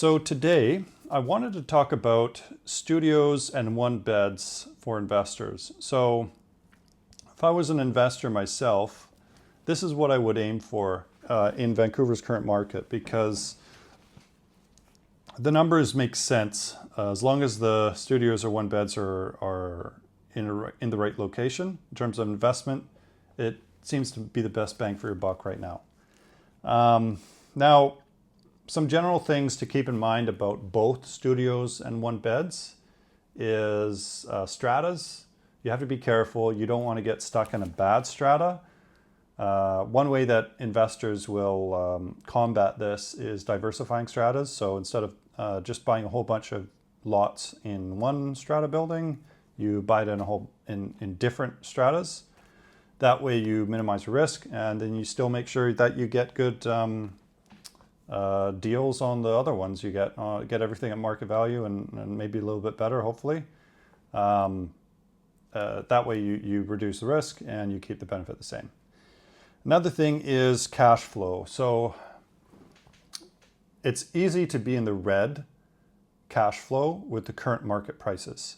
So today I wanted to talk about studios and one beds for investors. So if I was an investor myself, this is what I would aim for in Vancouver's current market, because the numbers make sense as long as the studios or one beds are in the right location in terms of investment. It seems to be the best bang for your buck right now. Now, some general things to keep in mind about both studios and one beds is stratas. You have to be careful. You don't want to get stuck in a bad strata. One way that investors will combat this is diversifying stratas. So instead of just buying a whole bunch of lots in one strata building, you buy it in different stratas. That way you minimize risk, and then you still make sure that you get good deals on the other ones. You get everything at market value and maybe a little bit better, hopefully. That way you reduce the risk and you keep the benefit the same. Another thing is cash flow. So it's easy to be in the red cash flow with the current market prices.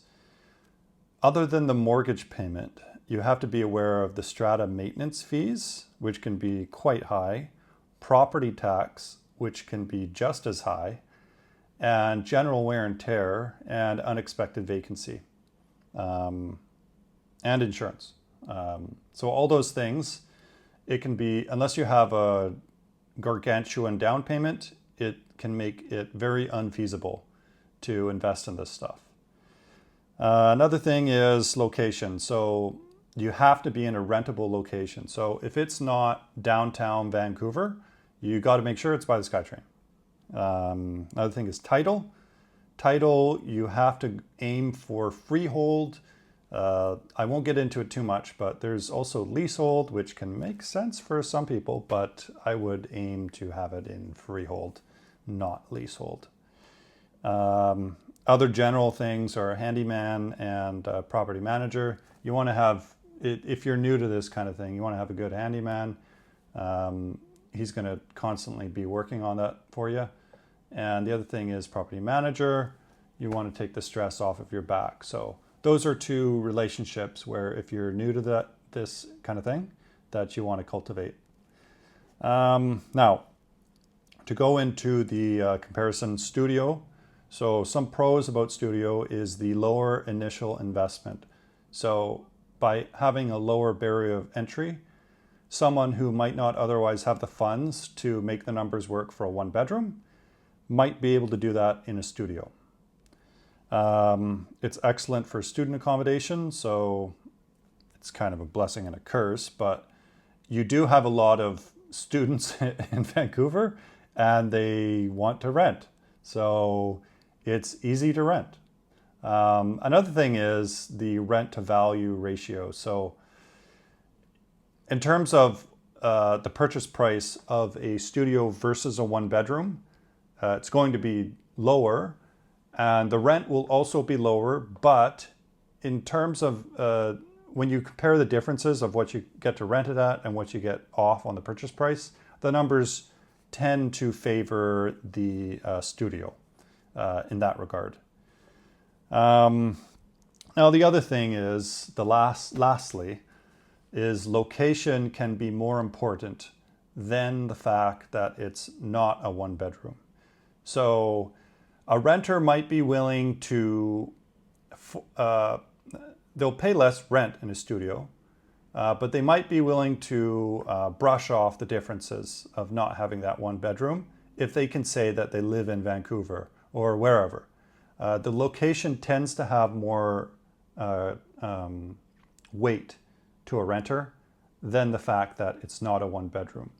Other than the mortgage payment, you have to be aware of the strata maintenance fees, which can be quite high, property tax, which can be just as high, and general wear and tear and unexpected vacancy, and insurance. So all those things, it can be, unless you have a gargantuan down payment, it can make it very unfeasible to invest in this stuff. Another thing is location. So you have to be in a rentable location. So if it's not downtown Vancouver, you got to make sure it's by the SkyTrain. Another thing is title. Title, you have to aim for freehold. I won't get into it too much, but there's also leasehold, which can make sense for some people, but I would aim to have it in freehold, not leasehold. Other general things are handyman and property manager. You want to have, if you're new to this kind of thing, you want to have a good handyman. He's going to constantly be working on that for you. And the other thing is property manager. You want to take the stress off of your back. So those are two relationships where if you're new to this kind of thing, that you want to cultivate. Now, to go into the comparison studio. So some pros about studio is the lower initial investment. So by having a lower barrier of entry, someone who might not otherwise have the funds to make the numbers work for a one bedroom might be able to do that in a studio. It's excellent for student accommodation, so it's kind of a blessing and a curse, but you do have a lot of students in Vancouver and they want to rent. So it's easy to rent. Another thing is the rent to value ratio. So in terms of the purchase price of a studio versus a one bedroom, it's going to be lower and the rent will also be lower. But in terms of when you compare the differences of what you get to rent it at and what you get off on the purchase price, the numbers tend to favor the studio in that regard. Now the other thing is, lastly, is location can be more important than the fact that it's not a one bedroom. So a renter might be willing to, they'll pay less rent in a studio, but they might be willing to brush off the differences of not having that one bedroom if they can say that they live in Vancouver or wherever. The location tends to have more weight to a renter than the fact that it's not a one bedroom,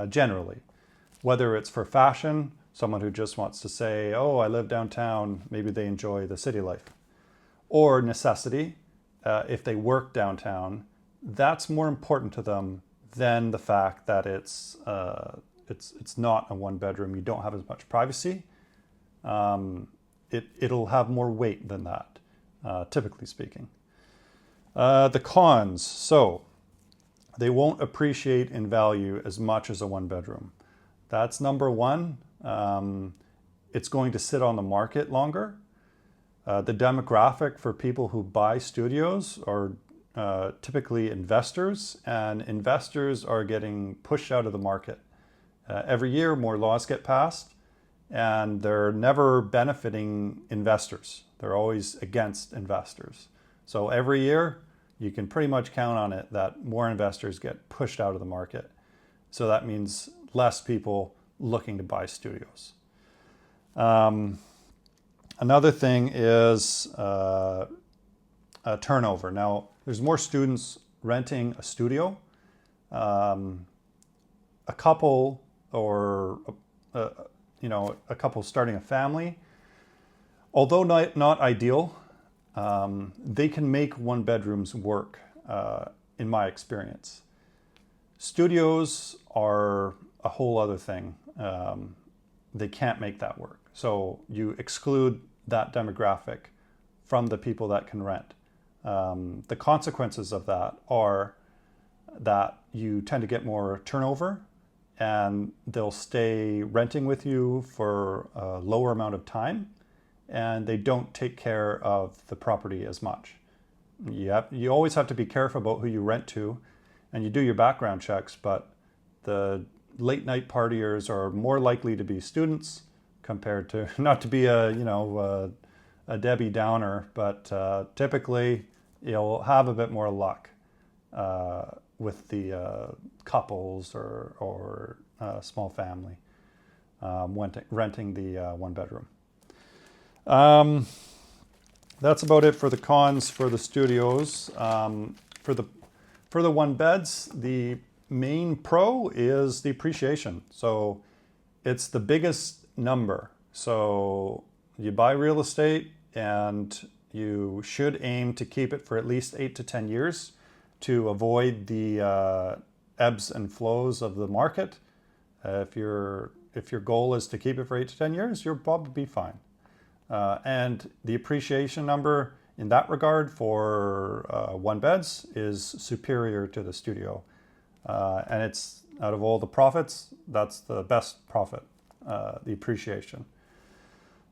generally. Whether it's for fashion, someone who just wants to say, oh, I live downtown, maybe they enjoy the city life. Or necessity, if they work downtown, that's more important to them than the fact that it's not a one bedroom. You don't have as much privacy. It'll have more weight than that, typically speaking. The cons, so they won't appreciate in value as much as a one bedroom. That's number one. it's going to sit on the market longer. The demographic for people who buy studios are typically investors, and investors are getting pushed out of the market. Every year, more laws get passed, and they're never benefiting investors. They're always against investors. So every year, you can pretty much count on it that more investors get pushed out of the market. So that means less people looking to buy studios. Another thing is turnover. Now, there's more students renting a studio. A couple or a couple starting a family, although not ideal, they can make one bedrooms work, in my experience. Studios are a whole other thing. They can't make that work. So you exclude that demographic from the people that can rent. The consequences of that are that you tend to get more turnover, and they'll stay renting with you for a lower amount of time, and they don't take care of the property as much. You always have to be careful about who you rent to, and you do your background checks, but the late night partiers are more likely to be students compared to, not to be a Debbie Downer, but typically you'll have a bit more luck with the couples or small family renting the one bedroom. That's about it for the cons for the studios. For the one beds, the main pro is the appreciation. So it's the biggest number. So you buy real estate and you should aim to keep it for at least 8 to 10 years to avoid the ebbs and flows of the market. If your goal is to keep it for 8 to 10 years, you'll probably be fine. And the appreciation number in that regard for one beds is superior to the studio. And it's, out of all the profits, that's the best profit, the appreciation.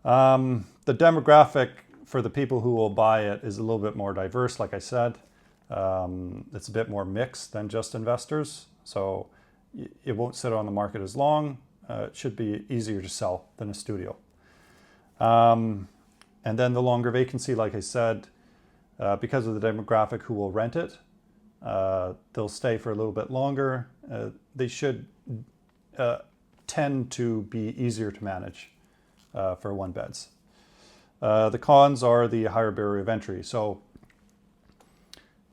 The demographic for the people who will buy it is a little bit more diverse, like I said. It's a bit more mixed than just investors. So it won't sit on the market as long. It should be easier to sell than a studio. And then the longer vacancy, like I said, because of the demographic who will rent it, they'll stay for a little bit longer. They should tend to be easier to manage for one beds. The cons are the higher barrier of entry. So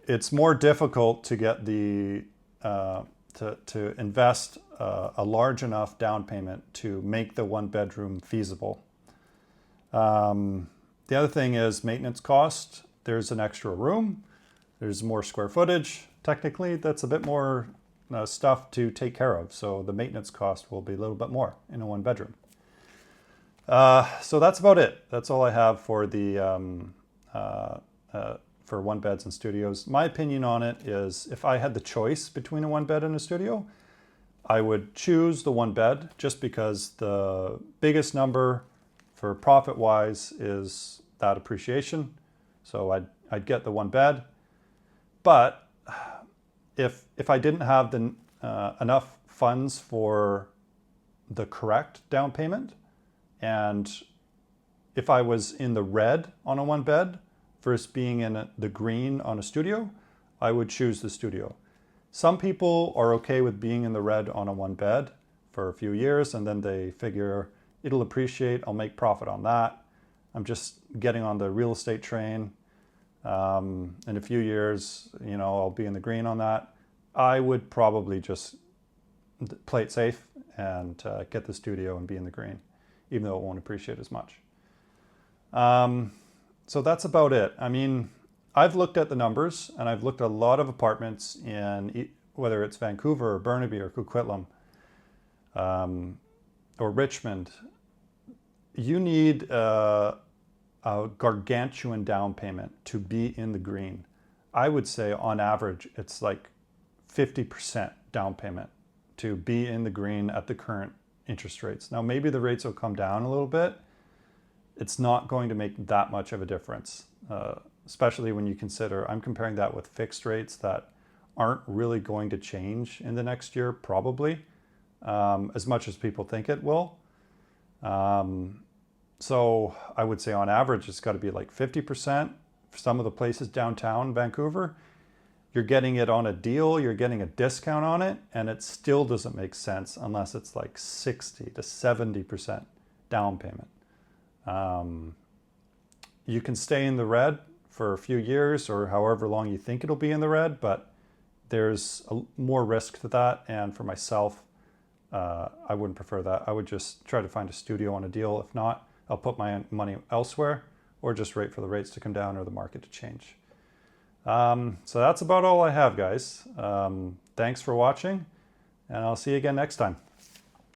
it's more difficult to get the to invest a large enough down payment to make the one bedroom feasible. The other thing is maintenance cost. There's an extra room. There's more square footage. Technically, that's a bit more stuff to take care of. So the maintenance cost will be a little bit more in a one bedroom. So that's about it. That's all I have for the for one beds and studios. My opinion on it is, if I had the choice between a one bed and a studio, I would choose the one bed just because the biggest number for profit wise is that appreciation. So I'd get the one bed. But if I didn't have the enough funds for the correct down payment, and if I was in the red on a one bed versus being in the green on a studio, I would choose the studio. Some people are okay with being in the red on a one bed for a few years, and then they figure it'll appreciate, I'll make profit on that. I'm just getting on the real estate train. In a few years, I'll be in the green on that. I would probably just play it safe and get the studio and be in the green, even though it won't appreciate as much. So that's about it. I mean, I've looked at the numbers, and I've looked at a lot of apartments in, whether it's Vancouver or Burnaby or Coquitlam or Richmond. You need a gargantuan down payment to be in the green. I would say on average, it's like 50% down payment to be in the green at the current interest rates. Now, maybe the rates will come down a little bit. It's not going to make that much of a difference, especially when you consider, I'm comparing that with fixed rates that aren't really going to change in the next year, probably, as much as people think it will. So I would say on average, it's got to be like 50%. For some of the places downtown Vancouver, you're getting it on a deal, you're getting a discount on it, and it still doesn't make sense unless it's like 60 to 70% down payment. You can stay in the red for a few years or however long you think it'll be in the red, but there's more risk to that. And for myself, I wouldn't prefer that. I would just try to find a studio on a deal. If not, I'll put my money elsewhere or just wait for the rates to come down or the market to change. So that's about all I have, guys. Thanks for watching, and I'll see you again next time.